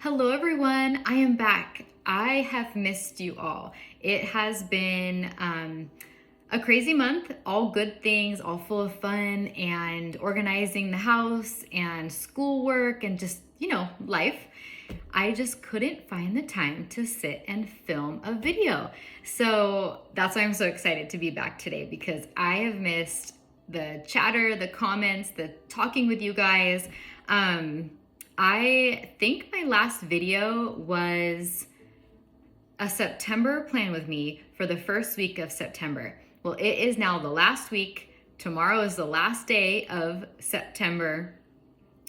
Hello everyone, I am back. I have missed you all. It has been a crazy month, all good things, all full of fun and organizing the house and schoolwork and just, life. I just couldn't find the time to sit and film a video. So that's why I'm so excited to be back today, because I have missed the chatter, the comments, the talking with you guys. I think my last video was a September plan with me for the first week of September. Well, it is now the last week. Tomorrow is the last day of September,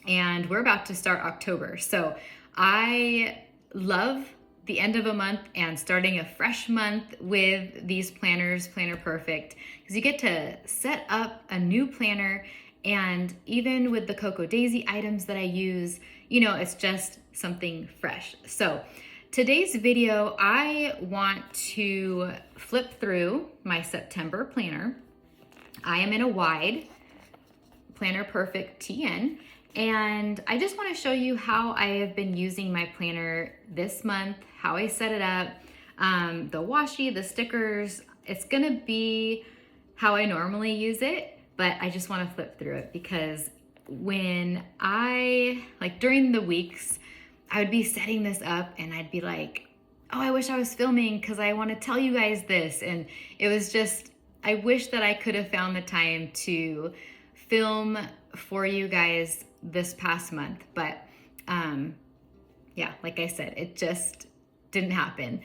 and we're about to start October. So I love the end of a month and starting a fresh month with these planners, Planner Perfect, because you get to set up a new planner. And even with the Cocoa Daisy items that I use, it's just something fresh. So today's video, I want to flip through my September planner. I am in a wide Planner Perfect TN, and I just want to show you how I have been using my planner this month, how I set it up, the washi, the stickers. It's gonna be how I normally use it, but I just want to flip through it because when during the weeks, I would be setting this up and I'd be like, oh, I wish I was filming because I want to tell you guys this. And it was just, I wish that I could have found the time to film for you guys this past month. But yeah, like I said, it just didn't happen.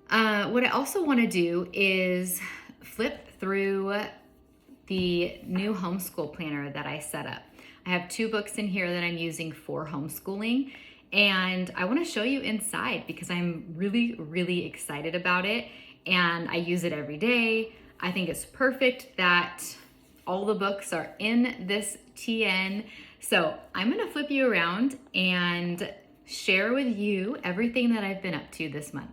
What I also want to do is flip through the new homeschool planner that I set up. I have 2 books in here that I'm using for homeschooling, and I want to show you inside because I'm really, really excited about it, and I use it every day. I think it's perfect that all the books are in this TN. So I'm going to flip you around and share with you everything that I've been up to this month.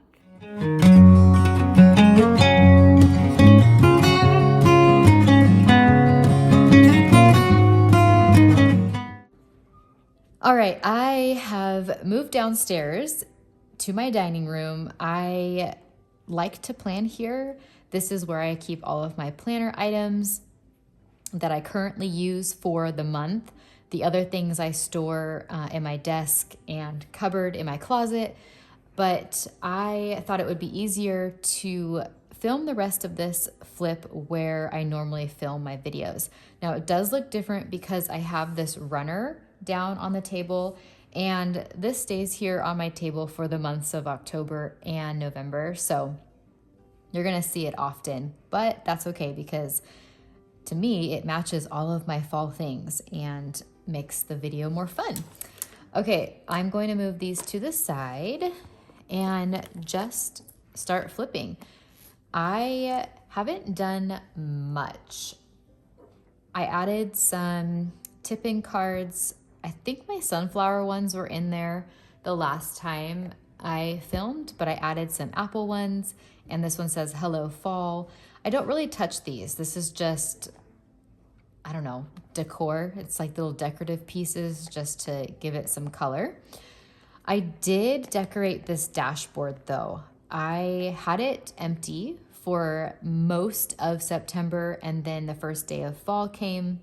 All right, I have moved downstairs to my dining room. I like to plan here. This is where I keep all of my planner items that I currently use for the month. The other things I store in my desk and cupboard in my closet, but I thought it would be easier to film the rest of this flip where I normally film my videos. Now it does look different because I have this runner down on the table, and this stays here on my table for the months of October and November. So you're gonna see it often, but that's okay because to me, it matches all of my fall things and makes the video more fun. Okay, I'm going to move these to the side and just start flipping. I haven't done much. I added some tip-in cards. I think my sunflower ones were in there the last time I filmed, but I added some apple ones, and this one says Hello Fall. I don't really touch these. This is just, I don't know, decor. It's like little decorative pieces just to give it some color. I did decorate this dashboard though. I had it empty for most of September, and then the first day of fall came,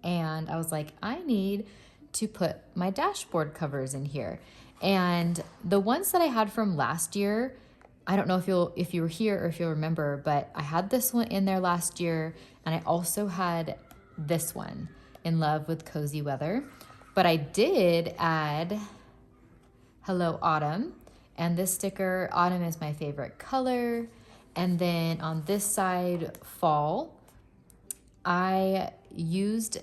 and I was like, I need to put my dashboard covers in here. And the ones that I had from last year, I don't know if you were here or if you'll remember, but I had this one in there last year, and I also had this one, In Love with Cozy Weather. But I did add Hello Autumn, and this sticker, autumn is my favorite color. And then on this side, fall. I used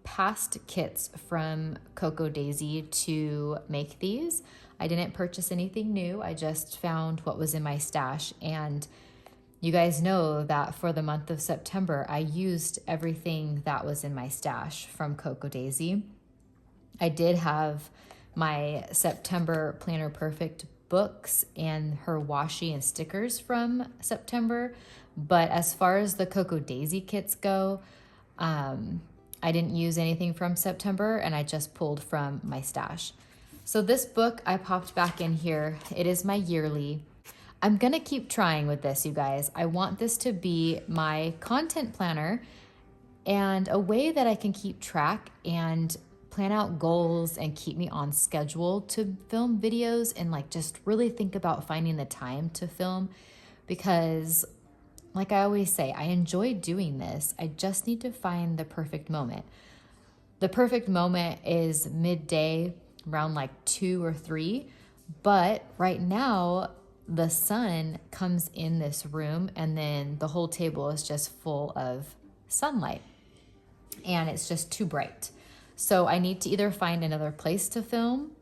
past kits from Cocoa Daisy to make these. I didn't purchase anything new. I just found what was in my stash, and you guys know that for the month of September, I used everything that was in my stash from Cocoa Daisy. I did have my September Planner Perfect books and her washi and stickers from September, but as far as the Cocoa Daisy kits go, I didn't use anything from September, and I just pulled from my stash. So this book I popped back in here. It is my yearly. I'm gonna keep trying with this, you guys. I want this to be my content planner and a way that I can keep track and plan out goals and keep me on schedule to film videos and like just really think about finding the time to film, because like I always say, I enjoy doing this. I just need to find the perfect moment. The perfect moment is midday, around like 2 or 3. But right now, the sun comes in this room and then the whole table is just full of sunlight and it's just too bright. So I need to either find another place to film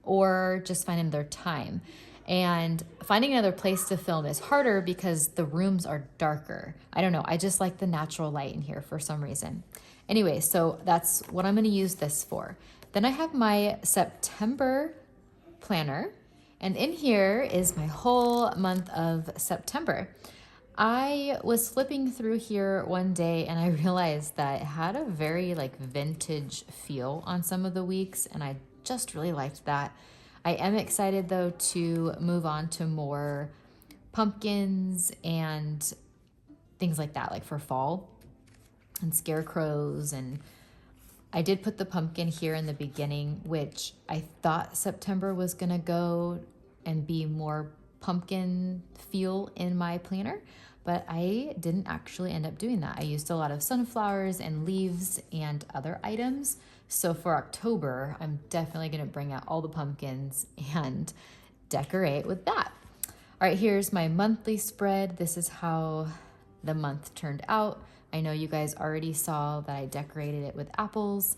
or just find another time. And finding another place to film is harder because the rooms are darker. I don't know. I just like the natural light in here for some reason. Anyway, so that's what I'm going to use this for. Then I have my September planner, and in here is my whole month of September. I was flipping through here one day and I realized that it had a very like vintage feel on some of the weeks, and I just really liked that. I am excited though to move on to more pumpkins and things like that, like for fall, and scarecrows. And I did put the pumpkin here in the beginning, which I thought September was gonna go and be more pumpkin feel in my planner, but I didn't actually end up doing that. I used a lot of sunflowers and leaves and other items. So for October, I'm definitely gonna bring out all the pumpkins and decorate with that. All right, here's my monthly spread. This is how the month turned out. I know you guys already saw that I decorated it with apples.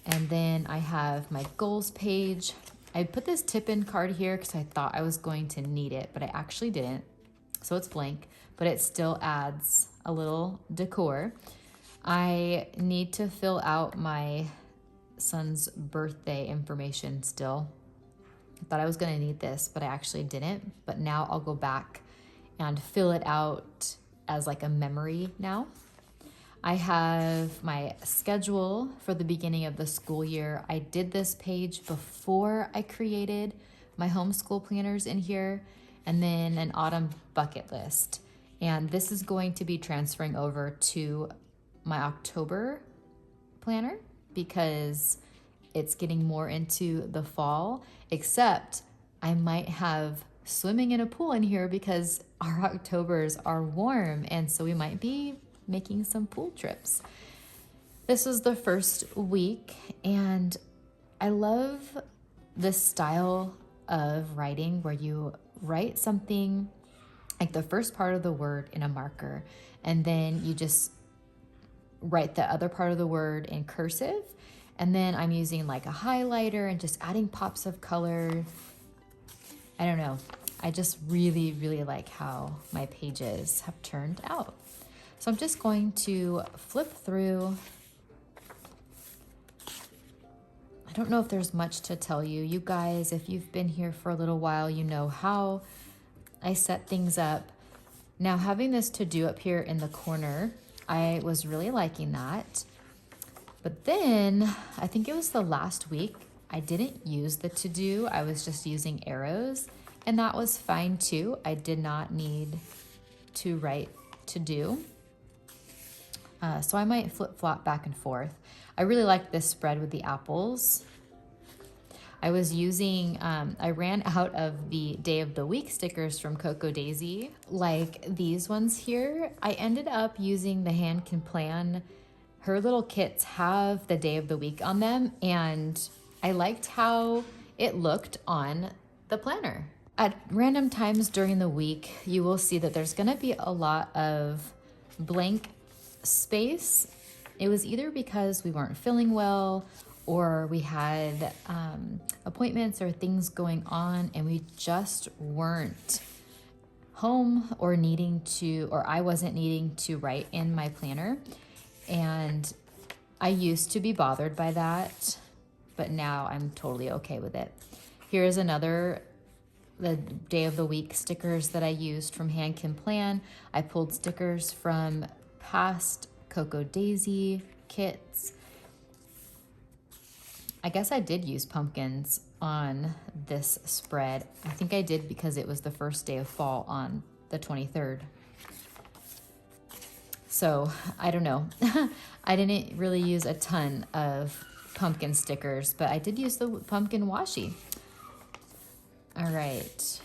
And then I have my goals page. I put this tip-in card here because I thought I was going to need it, but I actually didn't. So it's blank, but it still adds a little decor. I need to fill out my son's birthday information still. I thought I was gonna need this, but I actually didn't. But now I'll go back and fill it out as like a memory now. I have my schedule for the beginning of the school year. I did this page before I created my homeschool planners in here, and then an autumn bucket list. And this is going to be transferring over to my October planner because it's getting more into the fall, except I might have swimming in a pool in here because our Octobers are warm, and so we might be making some pool trips. This was the first week, and I love this style of writing where you write something like the first part of the word in a marker, and then you just write the other part of the word in cursive, and then I'm using like a highlighter and just adding pops of color. I don't know. I just really, really like how my pages have turned out. So I'm just going to flip through. I don't know if there's much to tell you. You guys, if you've been here for a little while, you know how I set things up. Now having this to do up here in the corner, I was really liking that. But then I think it was the last week, I didn't use the to do. I was just using arrows, and that was fine too. I did not need to write to do. So I might flip-flop back and forth. I really like this spread with the apples. I was using, I ran out of the day of the week stickers from Cocoa Daisy, like these ones here. I ended up using the HanCanPlan. Her little kits have the day of the week on them, and I liked how it looked on the planner. At random times during the week, you will see that there's gonna be a lot of blank space. It was either because we weren't feeling well or we had appointments or things going on and we just weren't home or needing to, or I wasn't needing to write in my planner. And I used to be bothered by that, but now I'm totally okay with it. Here's another, the day of the week stickers that I used from HanCanPlan. I pulled stickers from past Cocoa Daisy kits. I guess I did use pumpkins on this spread. I think I did because it was the first day of fall on the 23rd. So I don't know. I didn't really use a ton of pumpkin stickers, but I did use the pumpkin washi. All right.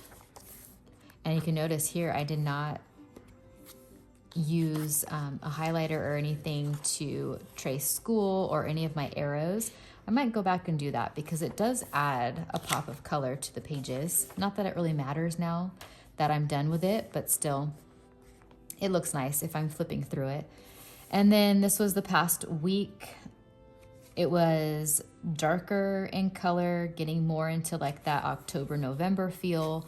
And you can notice here, I did not use a highlighter or anything to trace school or any of my arrows. I might go back and do that because it does add a pop of color to the pages. Not that it really matters now that I'm done with it, but still, it looks nice if I'm flipping through it. And then this was the past week. It was darker in color, getting more into like that October, November feel.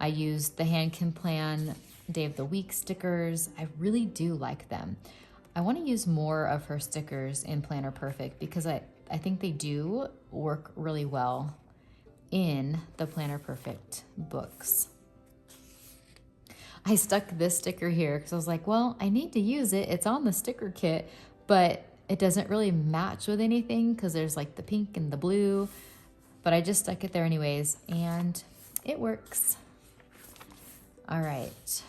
I used the HanCanPlan Day of the Week stickers. I really do like them. I want to use more of her stickers in Planner Perfect because I think they do work really well in the Planner Perfect books. I stuck this sticker here because I was like, well, I need to use it. It's on the sticker kit, but it doesn't really match with anything because there's like the pink and the blue, but I just stuck it there anyways, and it works. All right.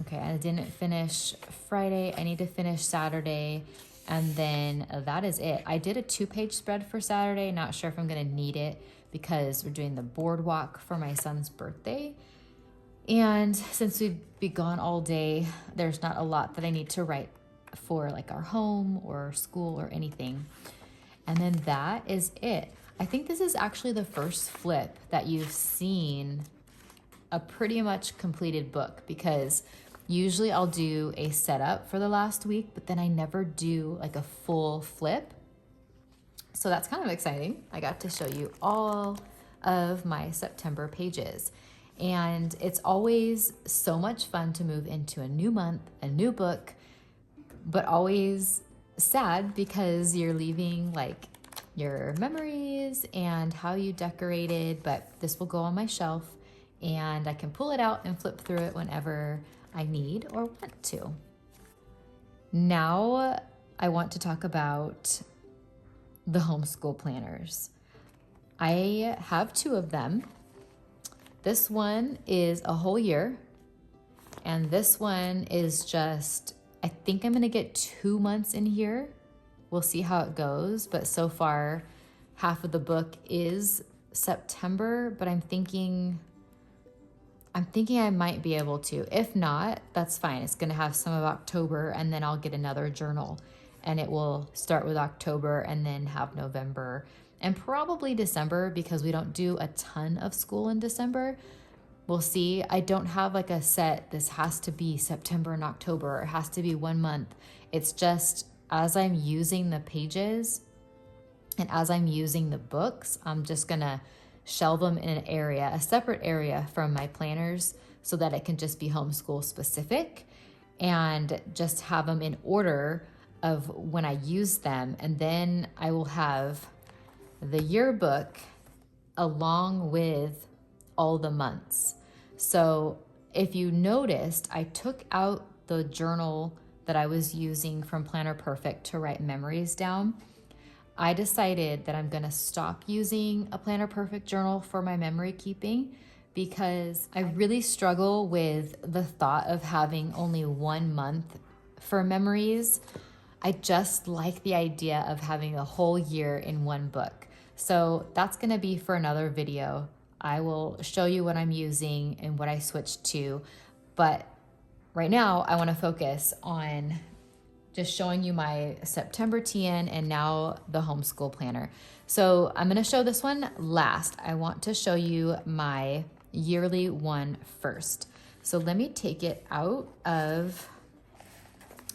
Okay, I didn't finish Friday. I need to finish Saturday, and then that is it. I did a 2-page spread for Saturday. Not sure if I'm gonna need it because we're doing the boardwalk for my son's birthday. And since we'd be gone all day, there's not a lot that I need to write for like our home or school or anything. And then that is it. I think this is actually the first flip that you've seen a pretty much completed book, because usually I'll do a setup for the last week, but then I never do like a full flip. So that's kind of exciting. I got to show you all of my September pages. And it's always so much fun to move into a new month, a new book, but always sad because you're leaving like your memories and how you decorated, but this will go on my shelf and I can pull it out and flip through it whenever I need or want to. Now I want to talk about the homeschool planners. I have 2 of them. This one is a whole year, and this one is just, I think I'm gonna get 2 months in here. We'll see how it goes, but so far, half of the book is September, but I'm thinking I might be able to. If not, that's fine. It's gonna have some of October, and then I'll get another journal, and it will start with October and then have November and probably December because we don't do a ton of school in December. We'll see. I don't have like a set, this has to be September and October, or it has to be 1 month. It's just as I'm using the pages and as I'm using the books, I'm just gonna shelve them in an area, a separate area from my planners so that it can just be homeschool specific and just have them in order of when I use them. And then I will have the yearbook along with all the months. So if you noticed, I took out the journal that I was using from Planner Perfect to write memories down. I decided that I'm gonna stop using a Planner Perfect journal for my memory keeping because I really struggle with the thought of having only 1 month for memories. I just like the idea of having a whole year in one book. So that's gonna be for another video. I will show you what I'm using and what I switched to, but right now I wanna focus on just showing you my September TN and now the homeschool planner. So I'm gonna show this one last. I want to show you my yearly one first. So let me take it out of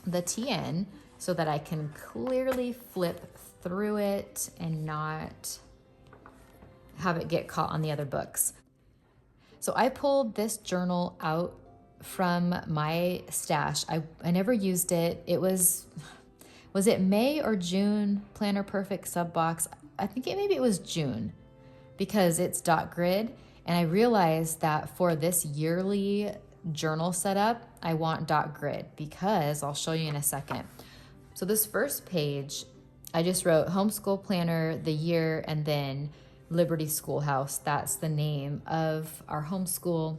the TN so that I can clearly flip through it and not have it get caught on the other books. So I pulled this journal out from my stash. I never used it. It was it May or June Planner Perfect sub box? I think maybe it was June because it's dot grid. And I realized that for this yearly journal setup, I want dot grid because I'll show you in a second. So this first page, I just wrote homeschool planner, the year, and then Liberty Schoolhouse. That's the name of our homeschool.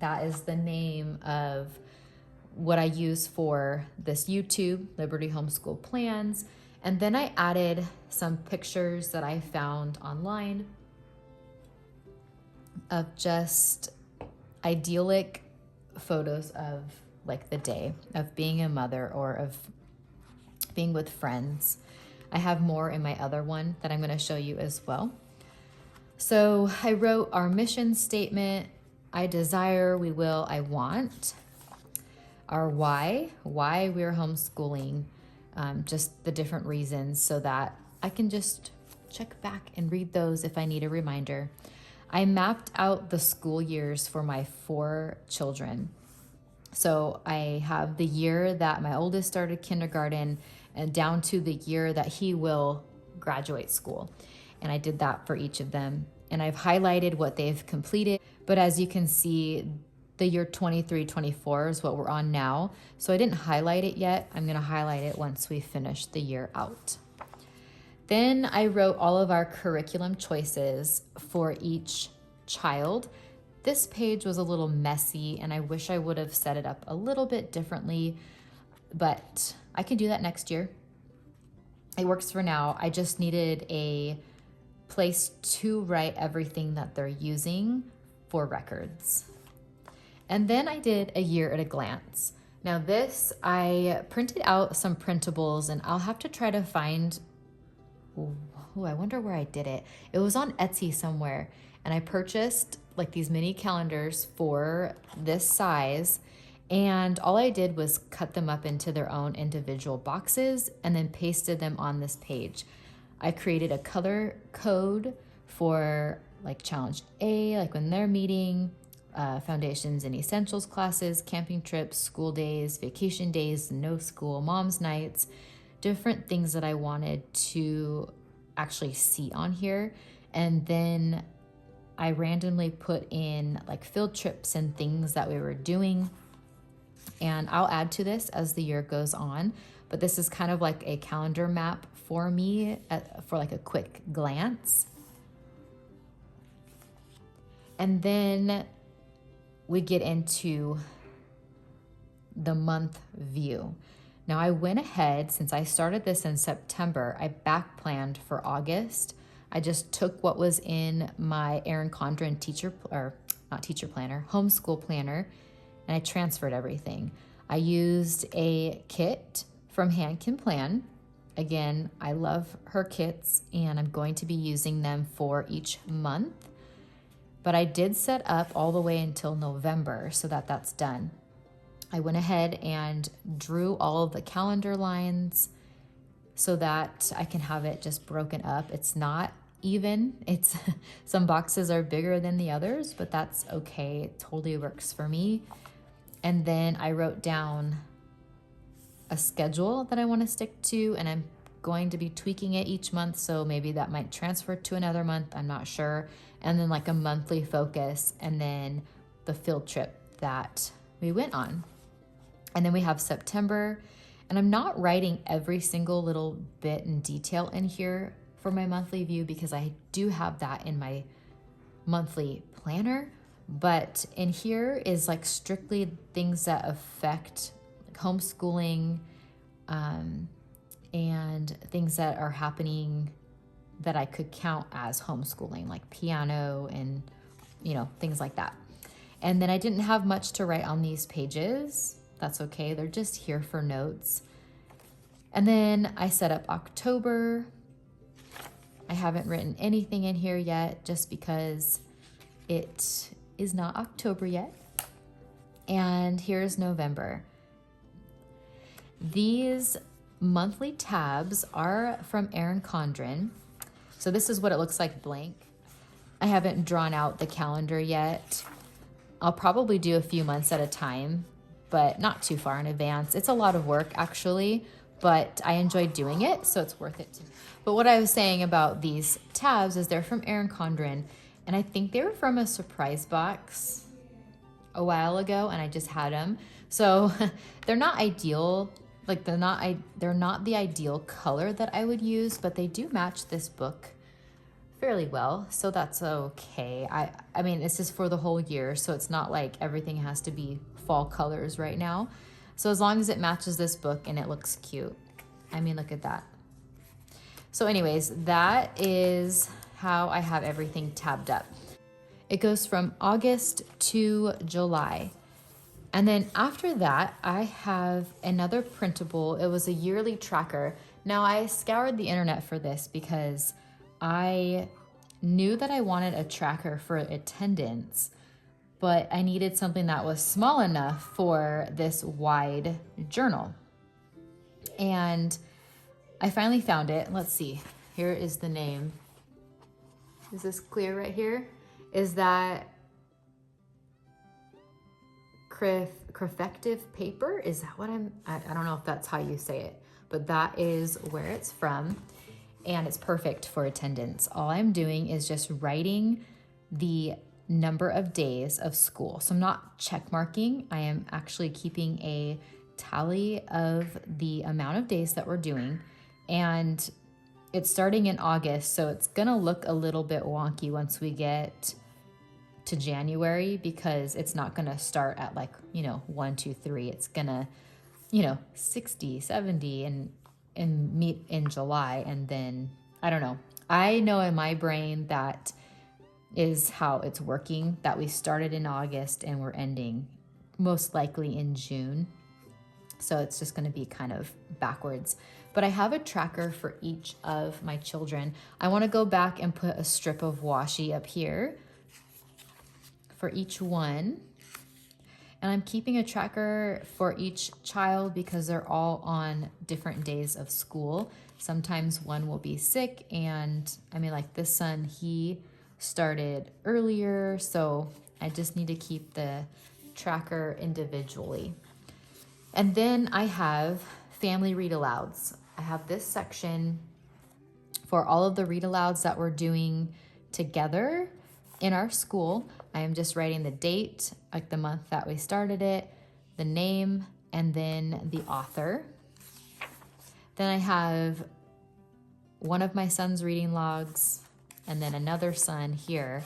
That is the name of what I use for this YouTube, Liberty Homeschool Plans. And then I added some pictures that I found online of just idyllic photos of like the day of being a mother or of being with friends. I have more in my other one that I'm going to show you as well. So I wrote our mission statement: I desire, we will, I want. Our why we're homeschooling, just the different reasons so that I can just check back and read those if I need a reminder. I mapped out the school years for my 4 children. So I have the year that my oldest started kindergarten and down to the year that he will graduate school. And I did that for each of them. And I've highlighted what they've completed. But as you can see, the year 23-24 is what we're on now. So I didn't highlight it yet. I'm going to highlight it once we finish the year out. Then I wrote all of our curriculum choices for each child. This page was a little messy and I wish I would have set it up a little bit differently, but I can do that next year. It works for now. I just needed a place to write everything that they're using for records. And then I did a year at a glance. Now this, I printed out some printables and I'll have to try to find, I wonder where I did it. It was on Etsy somewhere. And I purchased like these mini calendars for this size. And all I did was cut them up into their own individual boxes and then pasted them on this page. I created a color code for like challenge A, like when they're meeting, foundations and essentials classes, camping trips, school days, vacation days, no school, mom's nights, different things that I wanted to actually see on here. And then I randomly put in like field trips and things that we were doing. And I'll add to this as the year goes on, but this is kind of like a calendar map for me for like a quick glance. And then we get into the month view. Now I went ahead, since I started this in September, I back planned for August. I just took what was in my Erin Condren homeschool planner, and I transferred everything. I used a kit from HanCanPlan. Again, I love her kits and I'm going to be using them for each month. But I did set up all the way until November so that that's done. I went ahead and drew all of the calendar lines so that I can have it just broken up. It's not even. It's some boxes are bigger than the others, but that's okay. It totally works for me. And then I wrote down a schedule that I want to stick to, and I'm going to be tweaking it each month, so maybe that might transfer to another month, I'm not sure. And then like a monthly focus, and then the field trip that we went on. And then we have September, and I'm not writing every single little bit in detail in here for my monthly view because I do have that in my monthly planner, but in here is like strictly things that affect like homeschooling, and things that are happening that I could count as homeschooling, like piano and, things like that. And then I didn't have much to write on these pages. That's okay. They're just here for notes. And then I set up October. I haven't written anything in here yet just because it is not October yet. And here's November. These monthly tabs are from Erin Condren. So this is what it looks like blank. I haven't drawn out the calendar yet. I'll probably do a few months at a time, but not too far in advance. It's a lot of work actually, but I enjoy doing it, so it's worth it to me. But what I was saying about these tabs is they're from Erin Condren, and I think they were from a surprise box a while ago, and I just had them. So they're not ideal Like they're not the ideal color that I would use, but they do match this book fairly well, so that's okay. I mean, this is for the whole year, so it's not like everything has to be fall colors right now. So as long as it matches this book and it looks cute. I mean, look at that. So anyways, that is how I have everything tabbed up. It goes from August to July. And then after that, I have another printable. It was a yearly tracker. Now I scoured the internet for this because I knew that I wanted a tracker for attendance, but I needed something that was small enough for this wide journal. And I finally found it. Let's see. Here is the name. Is this clear right here? Is that Crefective paper? Is that what I don't know if that's how you say it, but that is where it's from. And it's perfect for attendance. All I'm doing is just writing the number of days of school. So I'm not check marking. I am actually keeping a tally of the amount of days that we're doing. And it's starting in August, so it's gonna look a little bit wonky once we get to January, because it's not gonna start at like, 1, 2, 3. It's gonna, 60, 70 and meet in July. And then, I don't know. I know in my brain that is how it's working, that we started in August and we're ending most likely in June. So it's just gonna be kind of backwards. But I have a tracker for each of my children. I wanna go back and put a strip of washi up here for each one. And I'm keeping a tracker for each child because they're all on different days of school. Sometimes one will be sick, and I mean, like this son, he started earlier, so I just need to keep the tracker individually. And then I have family read alouds. I have this section for all of the read alouds that we're doing together in our school. I am just writing the date, like the month that we started it, the name, and then the author. Then I have one of my son's reading logs, and then another son here.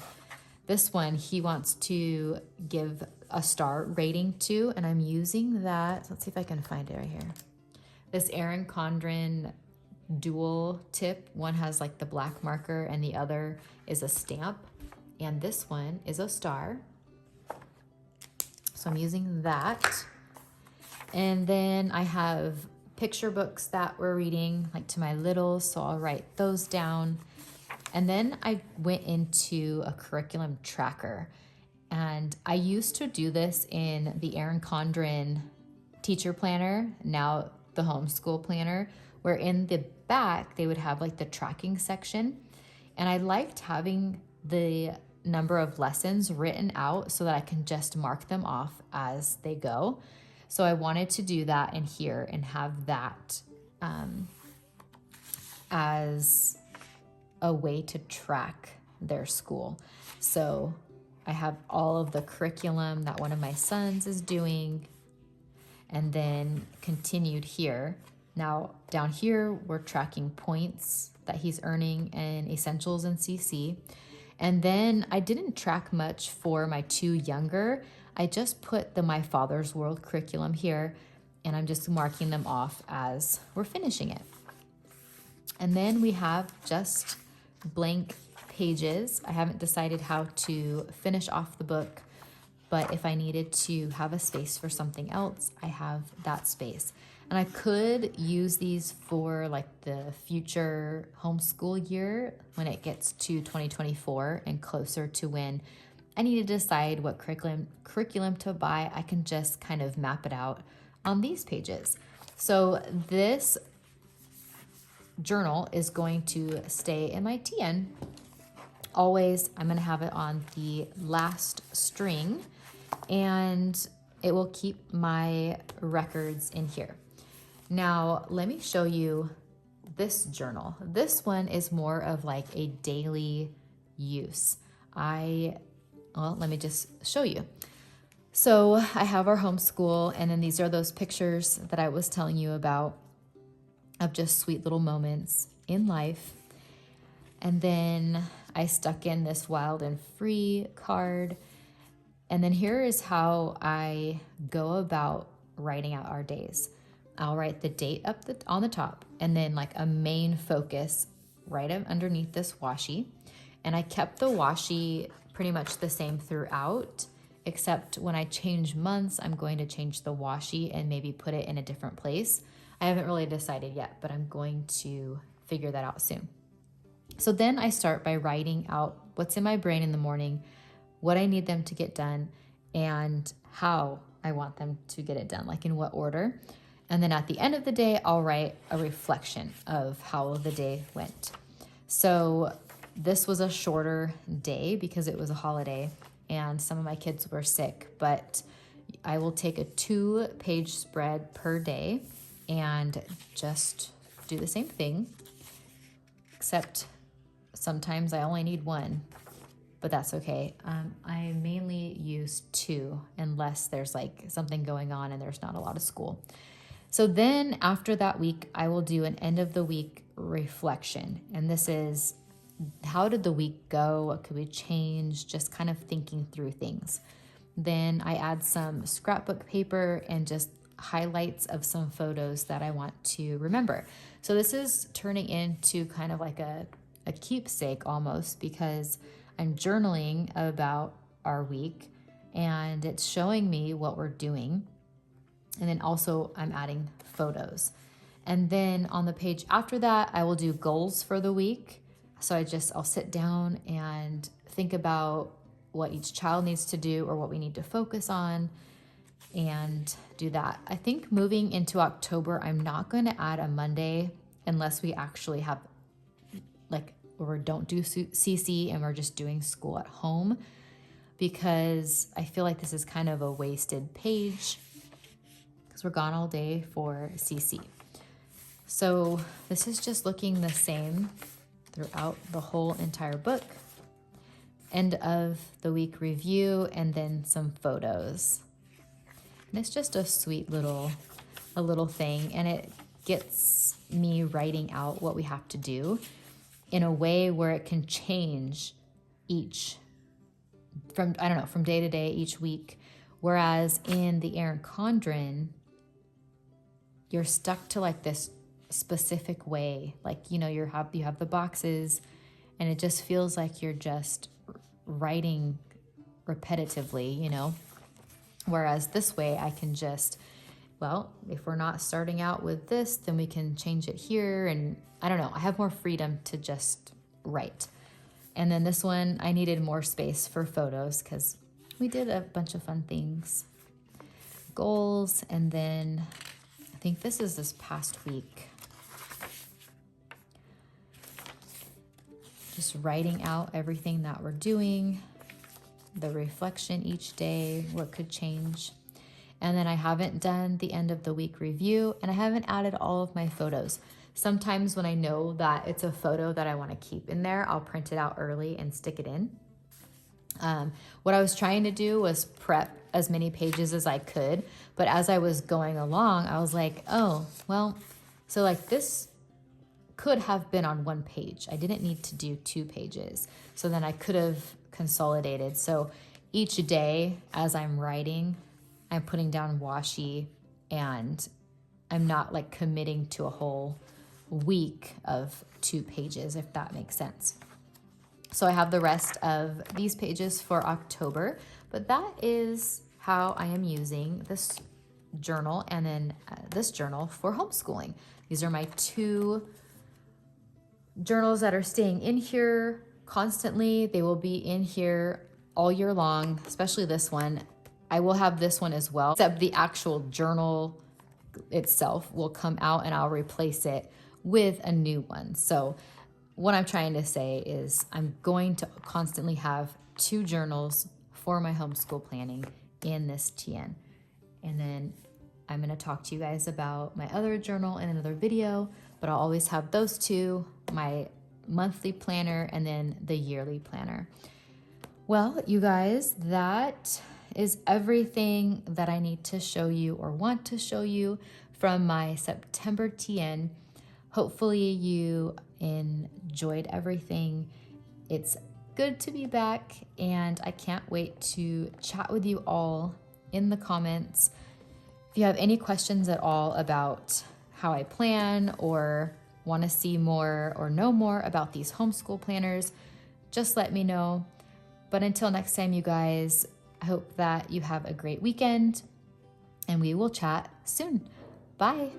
This one, he wants to give a star rating to, and I'm using that. Let's see if I can find it right here. This Erin Condren dual tip. One has like the black marker and the other is a stamp. And this one is a star. So I'm using that. And then I have picture books that we're reading, like to my littles, so I'll write those down. And then I went into a curriculum tracker. And I used to do this in the Erin Condren teacher planner, now the homeschool planner, where in the back they would have like the tracking section. And I liked having the number of lessons written out so that I can just mark them off as they go. So I wanted to do that in here and have that as a way to track their school. So I have all of the curriculum that one of my sons is doing, and then continued here. Now down here, we're tracking points that he's earning in essentials and CC. And then I didn't track much for my two younger. I just put the My Father's World curriculum here, and I'm just marking them off as we're finishing it. And then we have just blank pages. I haven't decided how to finish off the book, but if I needed to have a space for something else, I have that space. And I could use these for like the future homeschool year when it gets to 2024 and closer to when I need to decide what curriculum to buy. I can just kind of map it out on these pages. So this journal is going to stay in my TN. Always, I'm going to have it on the last string, and it will keep my records in here. Now, let me show you this journal. This one is more of like a daily use. Let me just show you. So I have our homeschool, and then these are those pictures that I was telling you about of just sweet little moments in life. And then I stuck in this wild and free card. And then here is how I go about writing out our days. I'll write the date up on the top, and then like a main focus right underneath this washi. And I kept the washi pretty much the same throughout, except when I change months, I'm going to change the washi and maybe put it in a different place. I haven't really decided yet, but I'm going to figure that out soon. So then I start by writing out what's in my brain in the morning, what I need them to get done, and how I want them to get it done, like in what order. And then at the end of the day, I'll write a reflection of how the day went. So this was a shorter day because it was a holiday and some of my kids were sick, but I will take a 2-page spread per day and just do the same thing, except sometimes I only need 1, but that's okay. I mainly use 2 unless there's like something going on and there's not a lot of school. So then after that week, I will do an end of the week reflection. And this is, how did the week go? What could we change? Just kind of thinking through things. Then I add some scrapbook paper and just highlights of some photos that I want to remember. So this is turning into kind of like a keepsake almost, because I'm journaling about our week and it's showing me what we're doing. And then also I'm adding photos. And then on the page after that, I will do goals for the week. So I'll sit down and think about what each child needs to do or what we need to focus on and do that. I think moving into October, I'm not going to add a Monday unless we actually have like, or don't do CC and we're just doing school at home, because I feel like this is kind of a wasted page because we're gone all day for CC. So this is just looking the same throughout the whole entire book. End of the week review, and then some photos. And it's just a sweet little thing, and it gets me writing out what we have to do in a way where it can change from day to day, each week. Whereas in the Erin Condren, you're stuck to like this specific way. Like, you have the boxes and it just feels like you're just writing repetitively, Whereas this way I can just, if we're not starting out with this, then we can change it here. And I don't know, I have more freedom to just write. And then this one, I needed more space for photos because we did a bunch of fun things. Goals, and then I think this is this past week. Just writing out everything that we're doing, the reflection each day, what could change. And then I haven't done the end of the week review, and I haven't added all of my photos. Sometimes when I know that it's a photo that I want to keep in there, I'll print it out early and stick it in. What I was trying to do was prep as many pages as I could, but as I was going along, I was like, so like this could have been on 1 page. I didn't need to do 2 pages. So then I could have consolidated. So each day as I'm writing, I'm putting down washi, and I'm not like committing to a whole week of 2 pages, if that makes sense. So I have the rest of these pages for October, but that is how I am using this journal and then this journal for homeschooling. These are my 2 journals that are staying in here constantly. They will be in here all year long, especially this one. I will have this one as well, except the actual journal itself will come out and I'll replace it with a new one. So what I'm trying to say is I'm going to constantly have 2 journals for my homeschool planning in this TN. And then I'm going to talk to you guys about my other journal in another video, but I'll always have those 2, my monthly planner and then the yearly planner. Well, you guys, that is everything that I need to show you or want to show you from my September TN. Hopefully you enjoyed everything. It's good to be back, and I can't wait to chat with you all in the comments. If you have any questions at all about how I plan or want to see more or know more about these homeschool planners, just let me know. But until next time, you guys, I hope that you have a great weekend, and we will chat soon. Bye.